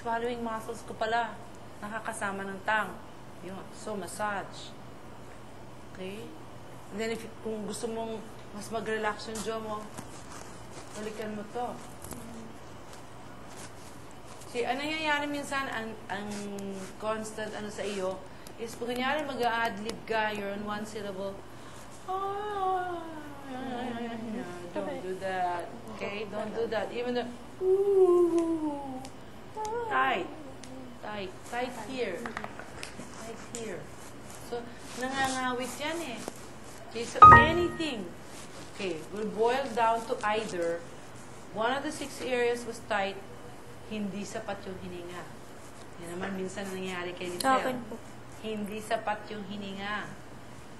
swallowing muscles ko pala. Nakakasama ng tongue. Yun. So, massage. Okay? And then, kung gusto mong mas mag-relax yung jaw mo, balikan mo to. See, ang nangyayari minsan, ang constant sa iyo, is kung kunyari mag-a-adlib ka, you're on one syllable, don't do that. Okay? Don't do that. Even the, tight. Tight here. Tight here. So, nangangawit yan eh. Okay, so anything, okay, will boil down to either one of the 6 areas was tight, hindi sapat yung hininga. Yan naman minsan nangyayari kay Lisel. Hindi sapat yung hininga.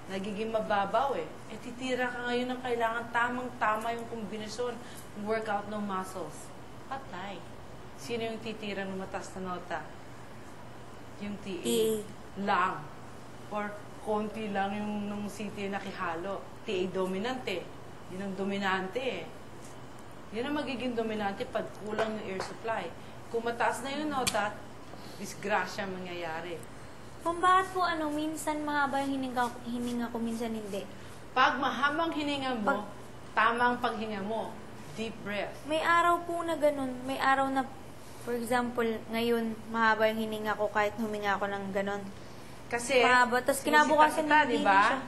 Nagiging mababaw eh. Eh, titira ka ngayon ng kailangan tamang-tama yung kombinasyon ng workout ng muscles. Patay. Sino yung titira ng mataas na nota? Yung TA. Lang. Or konti lang yung nung CTA nakihalo. TA dominante. Yun ang dominante eh. Yun ang magiging dominante pag kulang yung air supply. Kung mataas na yung nota, disgrasya mangyayari. Kung bakit po minsan mahaba yung hininga ko, minsan hindi. Pag mahabang hininga mo, tamang paghinga mo. Deep breath. May araw po na ganun. May araw na, for example, ngayon, mahaba yung hininga ko kahit huminga ako ng ganun. Kasi, mahaba. Tapos kinabukasan hindi diba? na siya.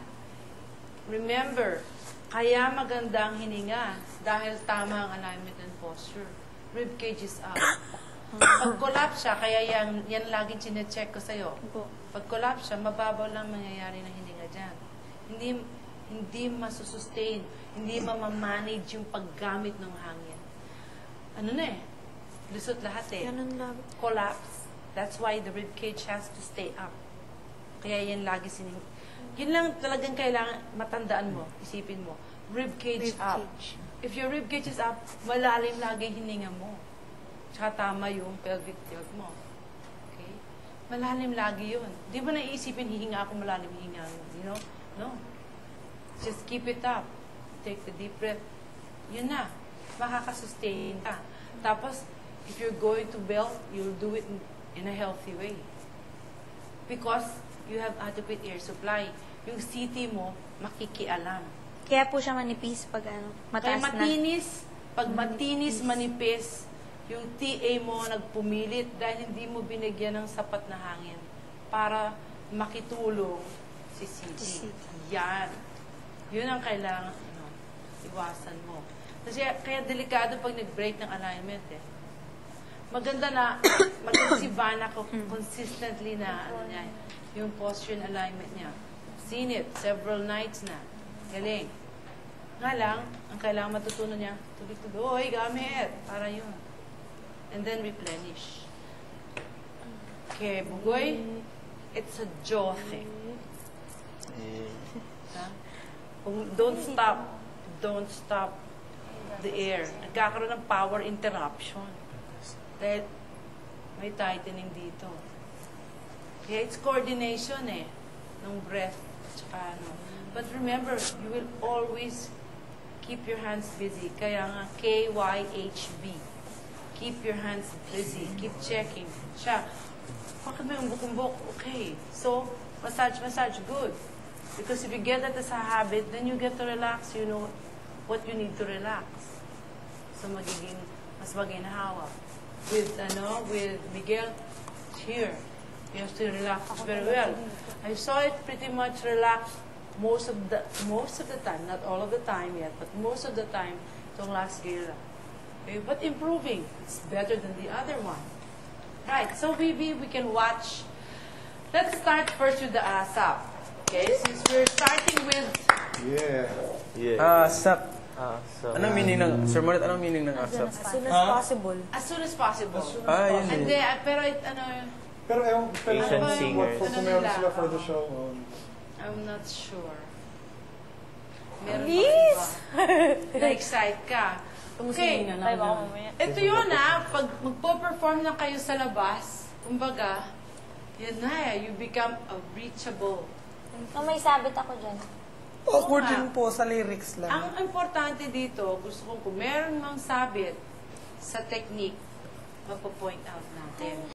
Remember, kaya maganda ang hininga dahil tama ang alignment and posture. Rib cage is up. Pag collapse siya, kaya yan laging chinecheck ko sa'yo. Pag collapse siya, mababaw lang mangyayari ng hininga dyan. Hindi masusustain, hindi mamamanage yung paggamit ng hangin. Ano na eh? Lusot lahat eh. Ganun lang. Collapse. That's why the rib cage has to stay up. Kaya yan lagi yun lang talagang kailangan matandaan mo, isipin mo. Rib cage up. If your rib cage is up, malalim lagi hininga mo. Tsaka tama yung pelvic tilt mo. Okay? Malalim lagi yun. Di ba naisipin, hihinga ako malalim, hihinga mo. You know? No. Just keep it up. Take the deep breath. Yun na. Makakasustain ka. Tapos, if you're going to belt, you'll do it in a healthy way. Because you have adequate air supply. Yung CT mo, makikialam. Kaya po siya manipis pag mataas Kaya matinis, pag matinis, manipis, yung TA mo nagpumilit dahil hindi mo binigyan ng sapat na hangin para makitulong si CT. Yan. Yun ang kailangan iwasan mo. Kasi kaya delikado pag nag-break ng alignment eh. Maganda si Vanna ko consistently na niya, yung posture and alignment niya. Seen it several nights na. Galing. Nga lang, ang kailangan matutunan niya, tuloy-tuloy, gamit. Para yun. And then replenish. Okay, Bugoy, it's a jaw thing. Don't stop the air. Nagkakaroon ng power interruption. Dahil may tightening dito. Kaya it's coordination eh, ng breath. Tsaka But remember, you will always keep your hands busy. Kaya nga, KYHB. Keep your hands busy. Keep checking. Siya, bakit may umbok-umbok? Okay. So, massage, good. Because if you get that as a habit, then you get to relax. You know what you need to relax. So, mas maginhawa. With Miguel, here, you have to relax very well. I saw it pretty much relaxed most of the time, not all of the time yet, but most of the time, itong last gala. Okay, but improving. It's better than the other one. Right, so we can watch. Let's start first with the ASAP. Okay, since we're starting with... ASAP. Anong meaning ng, Sir Monet, anong meaning ng ASAP? As soon as possible. As soon as possible. Yun And then, pero ewan, Asian singers. Kung meron sila for the show. I'm not sure. Meron Please! pa iba. Na-excite ka. Okay. Ito yun pag magpo-perform na kayo sa labas, kumbaga, yan na you become a reachable. May sabit ako dyan. Awkward din po sa lyrics lang. Ang importante dito, gusto kong kung meron mang sabit sa technique, mapo-point out natin.